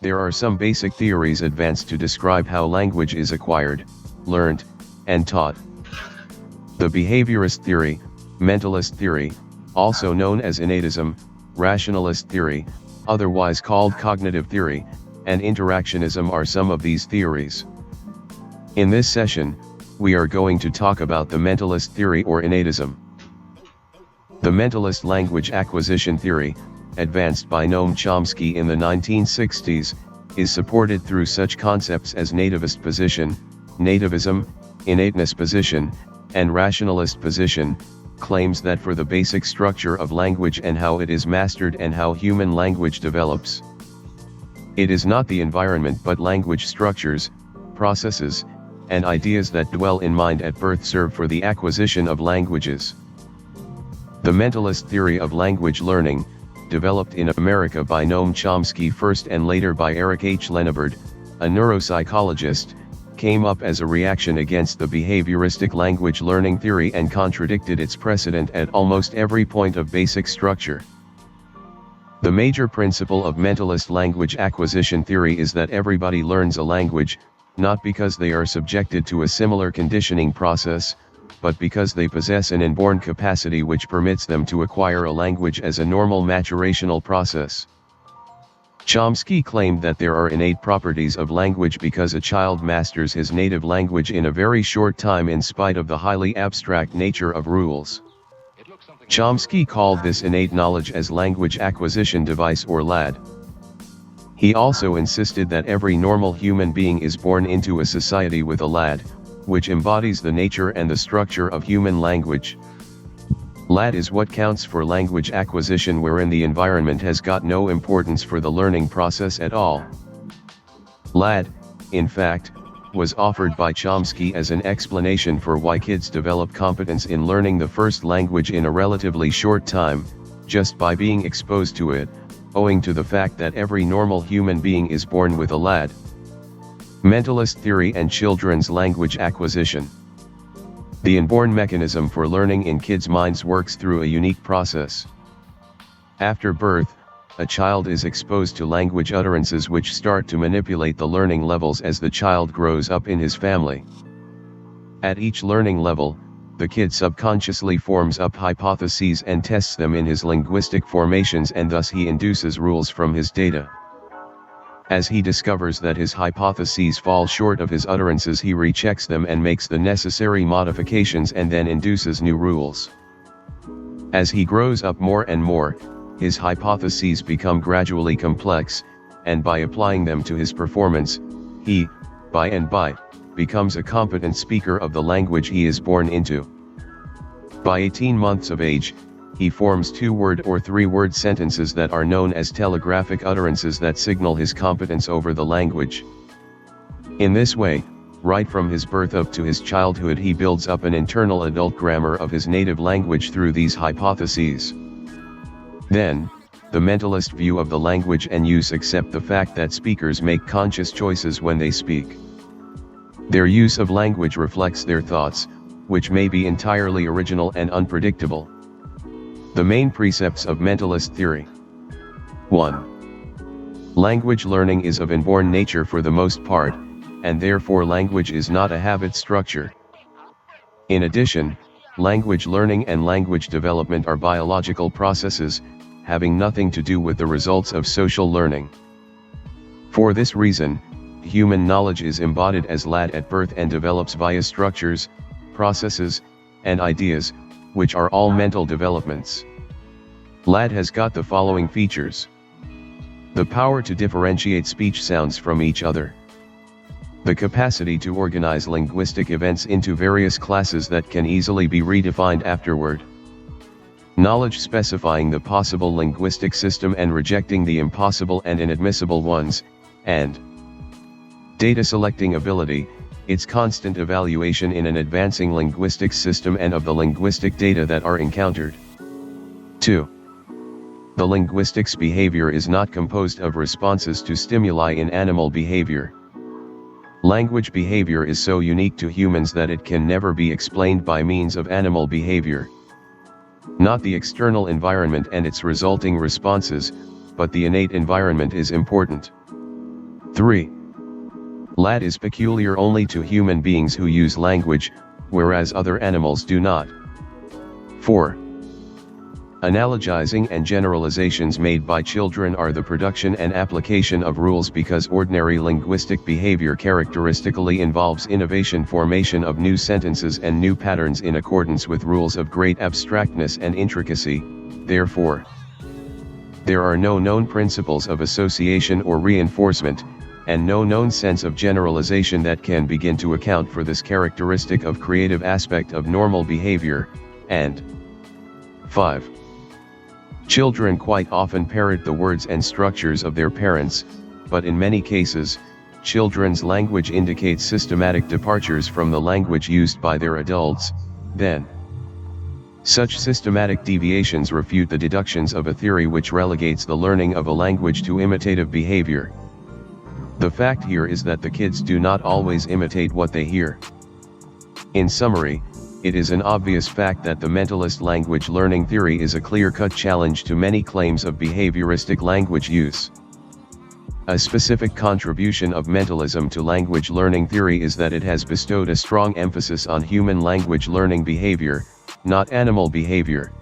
There are some basic theories advanced to describe how language is acquired, learned, and taught. The behaviorist theory, mentalist theory, also known as innatism, rationalist theory, otherwise called cognitive theory, and interactionism are some of these theories. In this session, we are going to talk about the mentalist theory or innatism. The mentalist language acquisition theory, advanced by Noam Chomsky in the 1960s, is supported through such concepts as nativist position, nativism, innateness position, and rationalist position, claims that for the basic structure of language and how it is mastered and how human language develops. It is not the environment but language structures, processes, and ideas that dwell in mind at birth serve for the acquisition of languages. The mentalist theory of language learning, developed in America by Noam Chomsky first and later by Eric H. Lenneberg, a neuropsychologist, came up as a reaction against the behavioristic language learning theory and contradicted its precedent at almost every point of basic structure. The major principle of mentalist language acquisition theory is that everybody learns a language, not because they are subjected to a similar conditioning process, but because they possess an inborn capacity which permits them to acquire a language as a normal maturational process. Chomsky claimed that there are innate properties of language because a child masters his native language in a very short time in spite of the highly abstract nature of rules. Chomsky called this innate knowledge as language acquisition device or LAD. He also insisted that every normal human being is born into a society with a LAD, which embodies the nature and the structure of human language. LAD is what counts for language acquisition wherein the environment has got no importance for the learning process at all. LAD, in fact, was offered by Chomsky as an explanation for why kids develop competence in learning the first language in a relatively short time, just by being exposed to it, owing to the fact that every normal human being is born with a LAD. Mentalist theory and children's language acquisition. The inborn mechanism for learning in kids' minds works through a unique process. After birth, a child is exposed to language utterances which start to manipulate the learning levels as the child grows up in his family. At each learning level, the kid subconsciously forms up hypotheses and tests them in his linguistic formations, and thus he induces rules from his data. As he discovers that his hypotheses fall short of his utterances, he rechecks them and makes the necessary modifications and then induces new rules. As he grows up more and more, his hypotheses become gradually complex, and by applying them to his performance, he, by and by, becomes a competent speaker of the language he is born into. By 18 months of age, he forms 2-word or 3-word sentences that are known as telegraphic utterances that signal his competence over the language. In this way, right from his birth up to his childhood, he builds up an internal adult grammar of his native language through these hypotheses. Then, the mentalist view of the language and use accept the fact that speakers make conscious choices when they speak. Their use of language reflects their thoughts, which may be entirely original and unpredictable. The main precepts of mentalist theory. 1. Language learning is of inborn nature for the most part, and therefore language is not a habit structure. In addition, language learning and language development are biological processes, having nothing to do with the results of social learning. For this reason, human knowledge is embodied as LAD at birth and develops via structures, processes, and ideas, which are all mental developments. LAD has got the following features: the power to differentiate speech sounds from each other, the capacity to organize linguistic events into various classes that can easily be redefined afterward, knowledge specifying the possible linguistic system and rejecting the impossible and inadmissible ones, and data selecting ability, its constant evaluation in an advancing linguistic system and of the linguistic data that are encountered. 2. The linguistics behavior is not composed of responses to stimuli in animal behavior. Language behavior is so unique to humans that it can never be explained by means of animal behavior. Not the external environment and its resulting responses, but the innate environment is important. 3. Lat is peculiar only to human beings who use language, whereas other animals do not. 4. Analogizing and generalizations made by children are the production and application of rules because ordinary linguistic behavior characteristically involves innovation, formation of new sentences and new patterns in accordance with rules of great abstractness and intricacy. Therefore, there are no known principles of association or reinforcement, and no known sense of generalization that can begin to account for this characteristic of creative aspect of normal behavior. And 5. Children quite often parrot the words and structures of their parents, but in many cases, children's language indicates systematic departures from the language used by their adults. Then, such systematic deviations refute the deductions of a theory which relegates the learning of a language to imitative behavior. The fact here is that the kids do not always imitate what they hear. In summary, it is an obvious fact that the mentalist language learning theory is a clear-cut challenge to many claims of behavioristic language use. A specific contribution of mentalism to language learning theory is that it has bestowed a strong emphasis on human language learning behavior, not animal behavior.